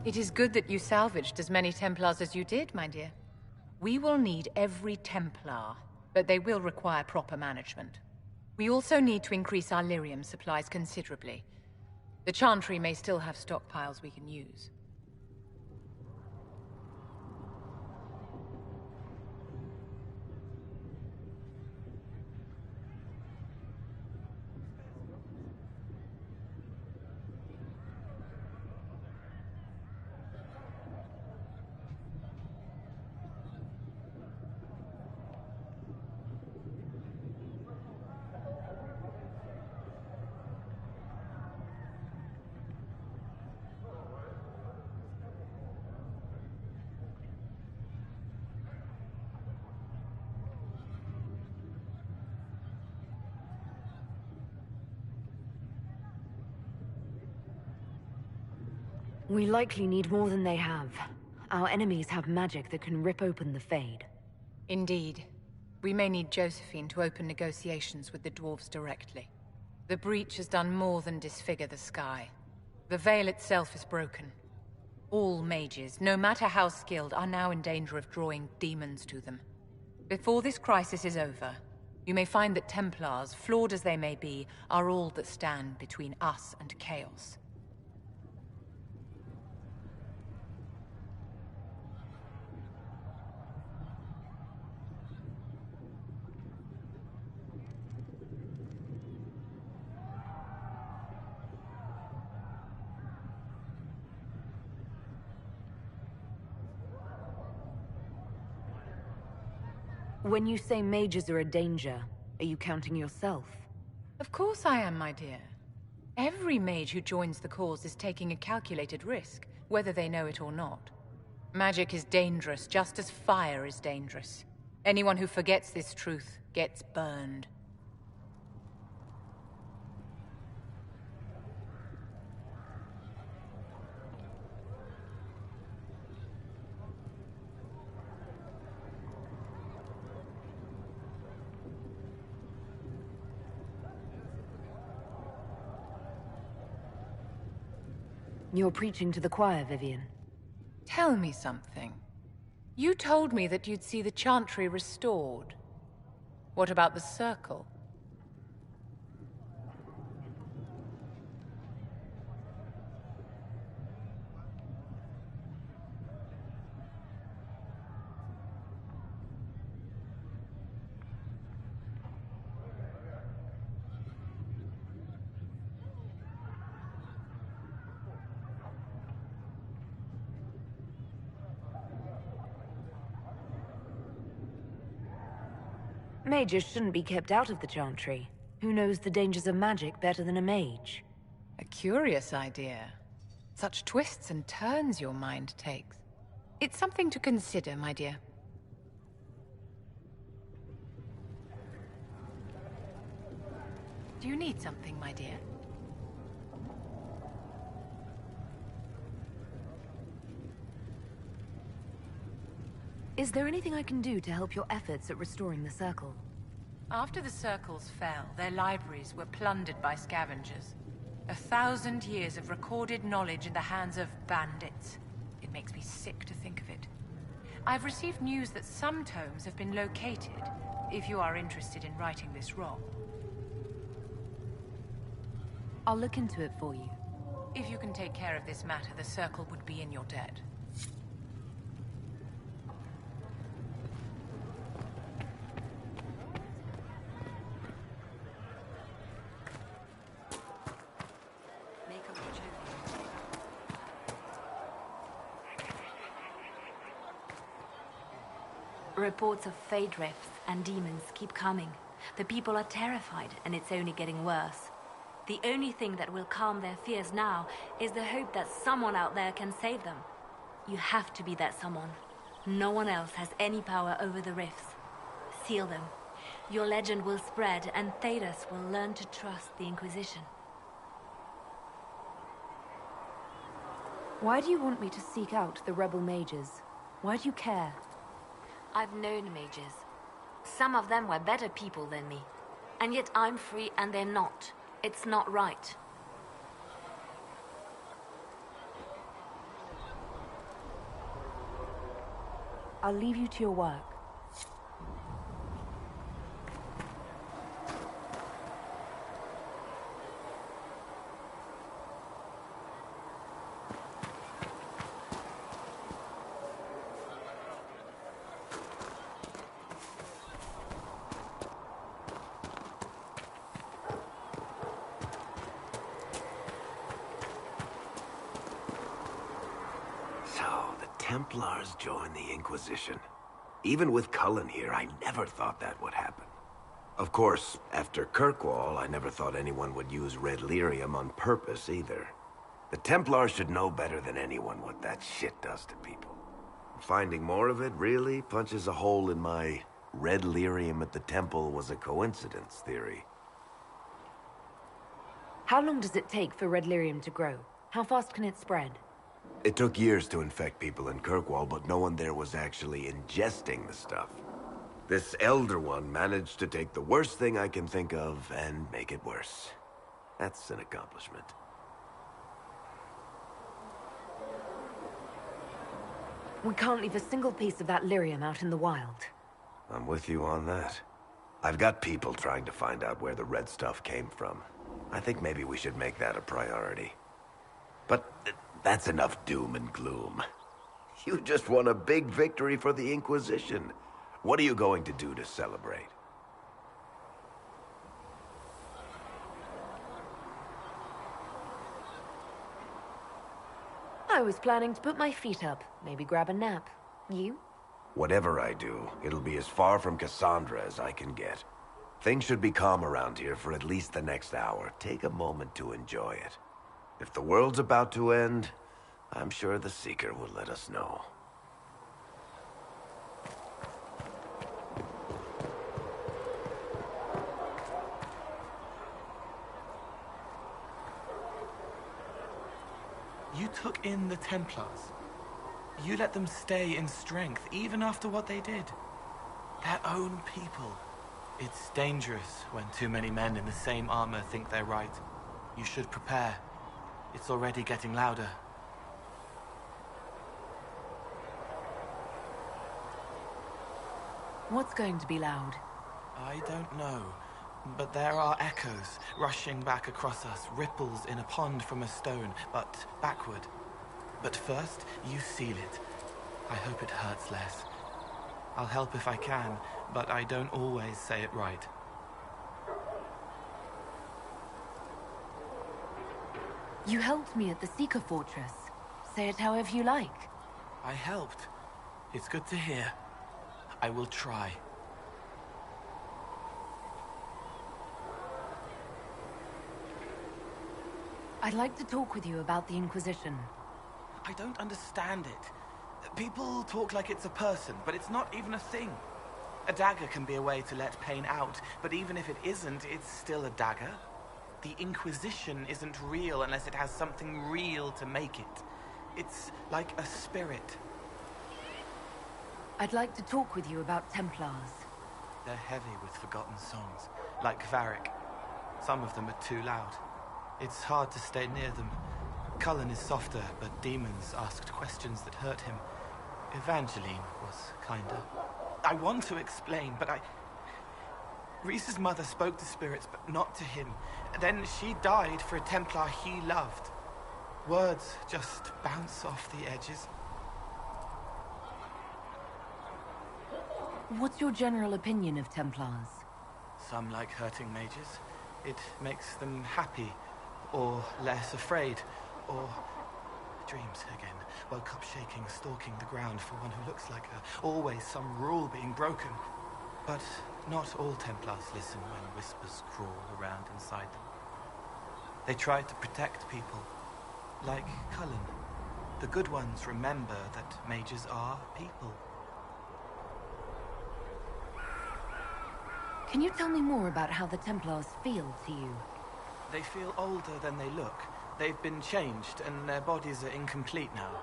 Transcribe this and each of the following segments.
It is good that you salvaged as many Templars as you did, my dear. We will need every Templar, but they will require proper management. We also need to increase our lyrium supplies considerably. The Chantry may still have stockpiles we can use. We likely need more than they have. Our enemies have magic that can rip open the Fade. Indeed. We may need Josephine to open negotiations with the dwarves directly. The breach has done more than disfigure the sky. The veil itself is broken. All mages, no matter how skilled, are now in danger of drawing demons to them. Before this crisis is over, you may find that Templars, flawed as they may be, are all that stand between us and chaos. When you say mages are a danger, are you counting yourself? Of course I am, my dear. Every mage who joins the cause is taking a calculated risk, whether they know it or not. Magic is dangerous, just as fire is dangerous. Anyone who forgets this truth gets burned. You're preaching to the choir, Vivian. Tell me something. You told me that you'd see the Chantry restored. What about the Circle? Mages shouldn't be kept out of the Chantry. Who knows the dangers of magic better than a mage? A curious idea. Such twists and turns your mind takes. It's something to consider, my dear. Do you need something, my dear? Is there anything I can do to help your efforts at restoring the Circle? After the Circles fell, their libraries were plundered by scavengers. 1,000 years of recorded knowledge in the hands of bandits. It makes me sick to think of it. I've received news that some tomes have been located, if you are interested in righting this wrong. I'll look into it for you. If you can take care of this matter, the Circle would be in your debt. Reports of Fade rifts and demons keep coming. The people are terrified, and it's only getting worse. The only thing that will calm their fears now is the hope that someone out there can save them. You have to be that someone. No one else has any power over the rifts. Seal them. Your legend will spread, and Thedas will learn to trust the Inquisition. Why do you want me to seek out the rebel mages? Why do you care? I've known mages. Some of them were better people than me. And yet I'm free and they're not. It's not right. I'll leave you to your work. Templars joined the Inquisition. Even with Cullen here, I never thought that would happen. Of course, after Kirkwall, I never thought anyone would use red lyrium on purpose either. The Templars should know better than anyone what that shit does to people. Finding more of it really punches a hole in my red lyrium at the temple was a coincidence theory. How long does it take for red lyrium to grow? How fast can it spread? It took years to infect people in Kirkwall, but no one there was actually ingesting the stuff. This Elder One managed to take the worst thing I can think of and make it worse. That's an accomplishment. We can't leave a single piece of that lyrium out in the wild. I'm with you on that. I've got people trying to find out where the red stuff came from. I think maybe we should make that a priority. But that's enough doom and gloom. You just won a big victory for the Inquisition. What are you going to do to celebrate? I was planning to put my feet up, maybe grab a nap. You? Whatever I do, it'll be as far from Cassandra as I can get. Things should be calm around here for at least the next hour. Take a moment to enjoy it. If the world's about to end, I'm sure the Seeker will let us know. You took in the Templars. You let them stay in strength, even after what they did. Their own people. It's dangerous when too many men in the same armor think they're right. You should prepare. It's already getting louder. What's going to be loud? I don't know, but there are echoes rushing back across us, ripples in a pond from a stone, but backward. But first, you seal it. I hope it hurts less. I'll help if I can, but I don't always say it right. You helped me at the Seeker Fortress. Say it however you like. I helped. It's good to hear. I will try. I'd like to talk with you about the Inquisition. I don't understand it. People talk like it's a person, but it's not even a thing. A dagger can be a way to let pain out, but even if it isn't, it's still a dagger. The Inquisition isn't real unless it has something real to make it. It's like a spirit. I'd like to talk with you about Templars. They're heavy with forgotten songs, like Varric. Some of them are too loud. It's hard to stay near them. Cullen is softer, but demons asked questions that hurt him. Evangeline was kinder. I want to explain, but Rhys's mother spoke to spirits, but not to him. Then she died for a Templar he loved. Words just bounce off the edges. What's your general opinion of Templars? Some like hurting mages. It makes them happy, or less afraid, or dreams again. Woke up shaking, stalking the ground for one who looks like her. Always some rule being broken. But not all Templars listen when whispers crawl around inside them. They try to protect people, like Cullen. The good ones remember that mages are people. Can you tell me more about how the Templars feel to you? They feel older than they look. They've been changed, and their bodies are incomplete now.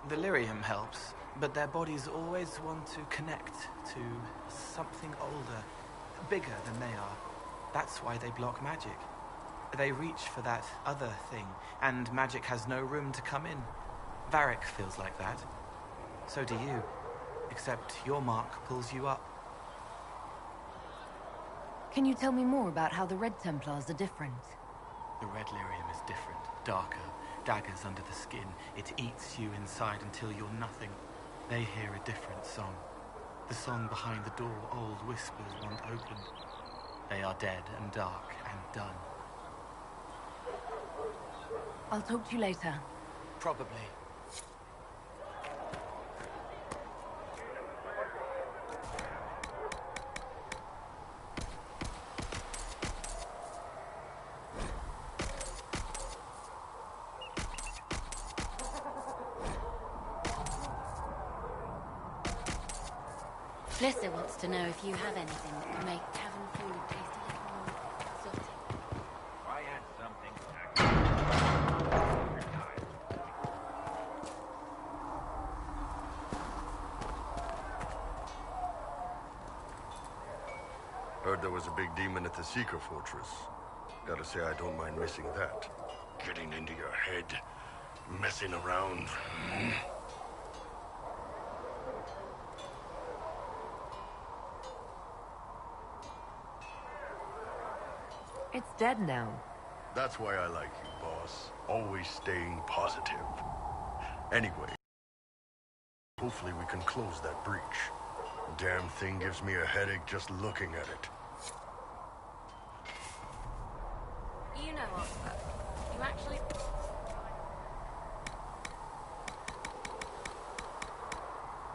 The lyrium helps, but their bodies always want to connect to something older, bigger than they are. That's why they block magic. They reach for that other thing, and magic has no room to come in. Varric feels like that. So do you. Except your mark pulls you up. Can you tell me more about how the Red Templars are different? The red lyrium is different, darker, daggers under the skin. It eats you inside until you're nothing. They hear a different song. The song behind the door old whispers want opened. They are dead and dark and done. I'll talk to you later. Probably. Blister wants to know if you have anything that can make tavern food taste a little more exotic. I had something. Heard there was a big demon at the Seeker Fortress. Gotta say, I don't mind missing that. Getting into your head, messing around. It's dead now. That's why I like you, boss. Always staying positive. Anyway, hopefully we can close that breach. Damn thing gives me a headache just looking at it. You know what? You actually...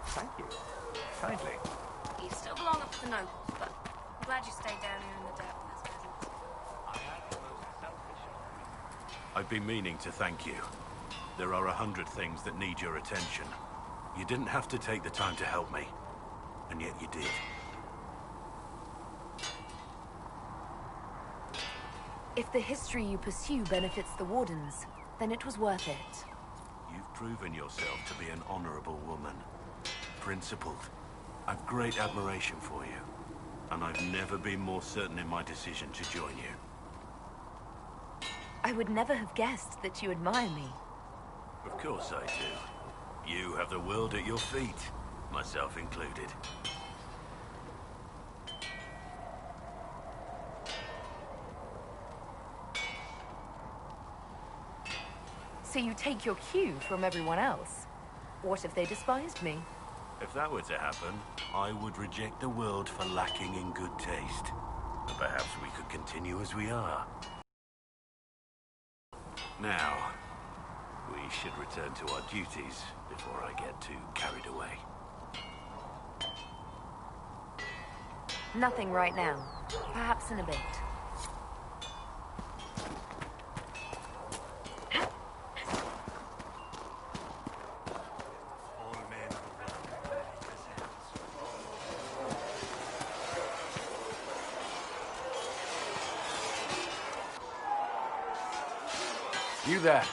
Thank you. Kindly. You still belong up to the nobles, but I'm glad you stayed down here in the dirt with us peasants. I've been meaning to thank you. There are 100 things that need your attention. You didn't have to take the time to help me, and yet you did. If the history you pursue benefits the Wardens, then it was worth it. You've proven yourself to be an honorable woman. Principled. I've great admiration for you, and I've never been more certain in my decision to join you. I would never have guessed that you admire me. Of course I do. You have the world at your feet, myself included. So you take your cue from everyone else? What if they despised me? If that were to happen, I would reject the world for lacking in good taste. And perhaps we could continue as we are. Now, we should return to our duties before I get too carried away. Nothing right now. Perhaps in a bit. You there.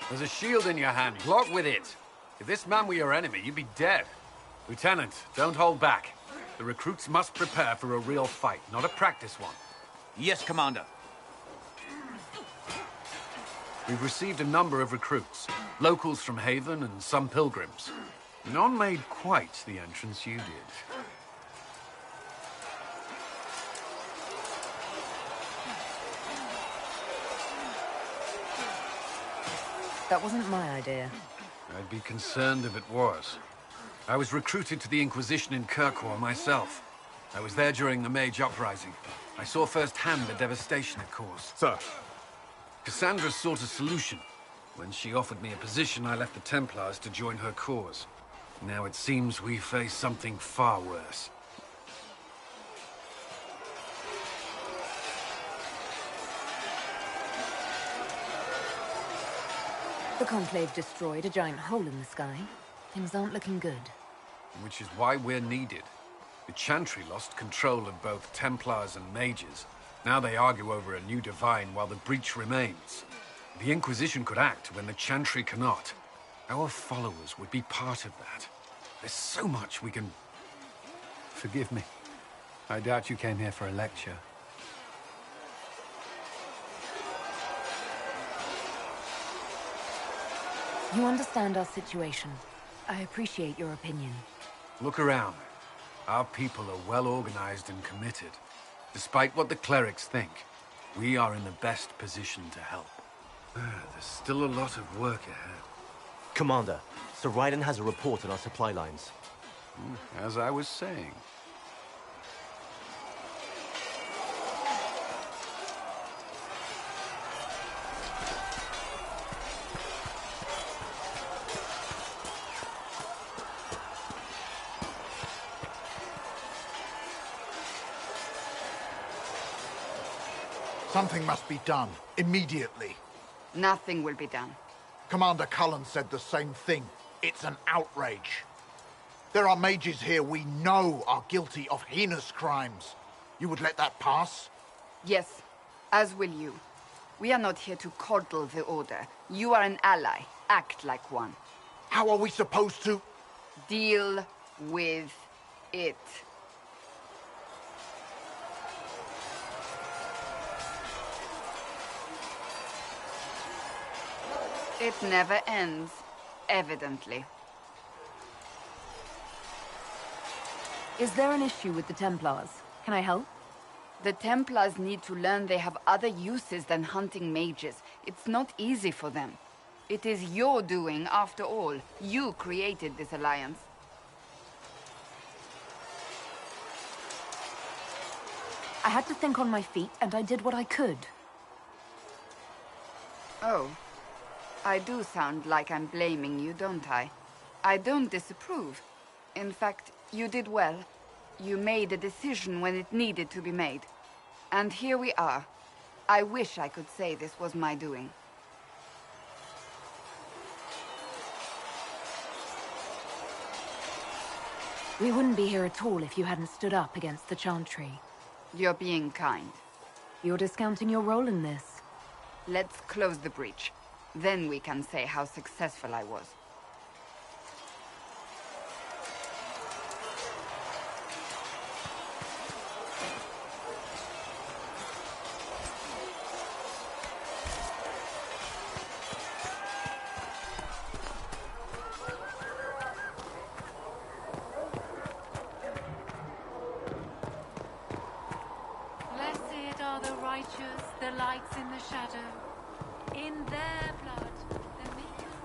There's a shield in your hand. Block with it. If this man were your enemy, you'd be dead. Lieutenant, don't hold back. The recruits must prepare for a real fight, not a practice one. Yes, Commander. We've received a number of recruits. Locals from Haven and some pilgrims. None made quite the entrance you did. That wasn't my idea. I'd be concerned if it was. I was recruited to the Inquisition in Kirkwall myself. I was there during the Mage Uprising. I saw firsthand the devastation it caused. Sir. Cassandra sought a solution. When she offered me a position, I left the Templars to join her cause. Now it seems we face something far worse. The Conclave destroyed a giant hole in the sky. Things aren't looking good. Which is why we're needed. The Chantry lost control of both Templars and Mages. Now they argue over a new Divine while the breach remains. The Inquisition could act when the Chantry cannot. Our followers would be part of that. There's so much we can... Forgive me. I doubt you came here for a lecture. You understand our situation. I appreciate your opinion. Look around. Our people are well organized and committed. Despite what the clerics think, we are in the best position to help. There's still a lot of work ahead. Commander, Sir Raiden has a report on our supply lines. As I was saying. Something must be done, immediately. Nothing will be done. Commander Cullen said the same thing. It's an outrage. There are mages here we know are guilty of heinous crimes. You would let that pass? Yes, as will you. We are not here to coddle the Order. You are an ally. Act like one. How are we supposed to? Deal with it. It never ends, evidently. Is there an issue with the Templars? Can I help? The Templars need to learn they have other uses than hunting mages. It's not easy for them. It is your doing, after all. You created this alliance. I had to think on my feet, and I did what I could. Oh. I do sound like I'm blaming you, don't I? I don't disapprove. In fact, you did well. You made a decision when it needed to be made. And here we are. I wish I could say this was my doing. We wouldn't be here at all if you hadn't stood up against the Chantry. You're being kind. You're discounting your role in this. Let's close the breach. Then we can say how successful I was. Blessed are the righteous, the lights in the shadow. In their blood, the makers.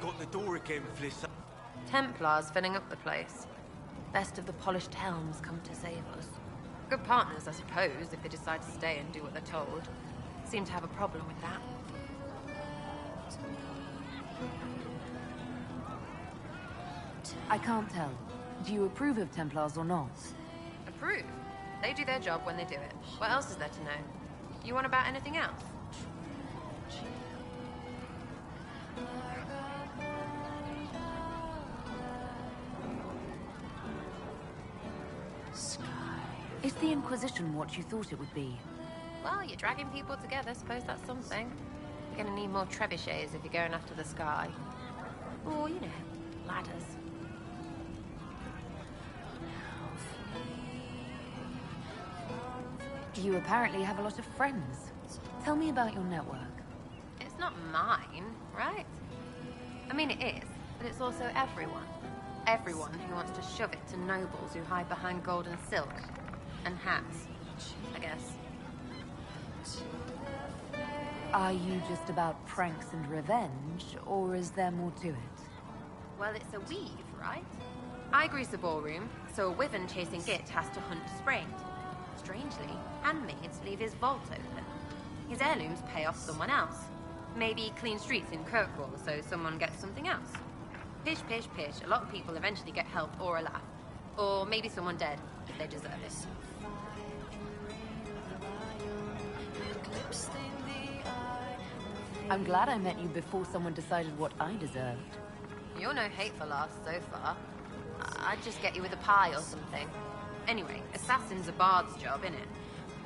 Got the door again, Fliss. Templars filling up the place. Best of the polished helms come to save us. Good partners, I suppose, if they decide to stay and do what they're told. Seem to have a problem with that. I can't tell. Do you approve of Templars or not? Approve? They do their job when they do it. What else is there to know? You want about anything else? Is the Inquisition what you thought it would be? Well, you're dragging people together. Suppose that's something. You're gonna need more trebuchets if you're going after the sky. Or, you know, ladders. You apparently have a lot of friends. Tell me about your network. It's not mine, right? I mean, it is, but it's also everyone. Everyone who wants to shove it to nobles who hide behind gold and silk. And hats, I guess. Are you just about pranks and revenge, or is there more to it? Well, it's a weave, right? I grease the ballroom, so a wyvern chasing Git has to hunt Sprained. Strangely, handmaids leave his vault open. His heirlooms pay off someone else. Maybe clean streets in Kirkwall, so someone gets something else. Pish, pish, pish. A lot of people eventually get help or a laugh. Or maybe someone dead, if they deserve it. I'm glad I met you before someone decided what I deserved. You're no hateful ass so far. I'd just get you with a pie or something. Anyway, assassin's a bard's job, innit?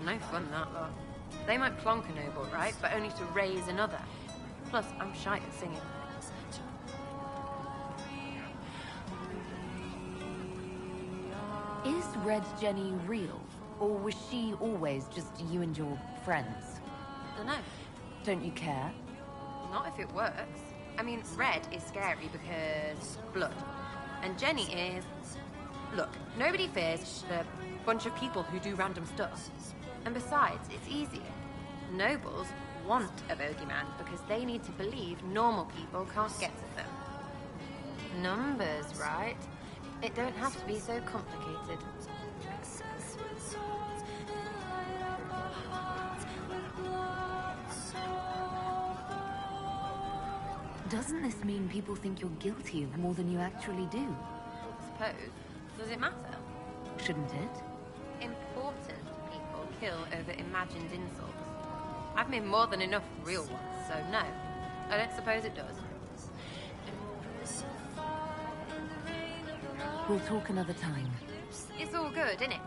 No fun, that lot. They might plonk a noble, right? But only to raise another. Plus, I'm shy at singing. Is Red Jenny real? Or was she always just you and your friends? Dunno. Don't you care? Not if it works. I mean, Red is scary because blood. And Jenny is... Look, nobody fears the bunch of people who do random stuff. And besides, it's easier. Nobles want a bogeyman because they need to believe normal people can't get to them. Numbers, right? It don't have to be so complicated. Doesn't this mean people think you're guilty of more than you actually do? Suppose. Does it matter? Shouldn't it? Important people kill over imagined insults. I've made more than enough real ones, so no. I don't suppose it does. We'll talk another time. It's all good, innit?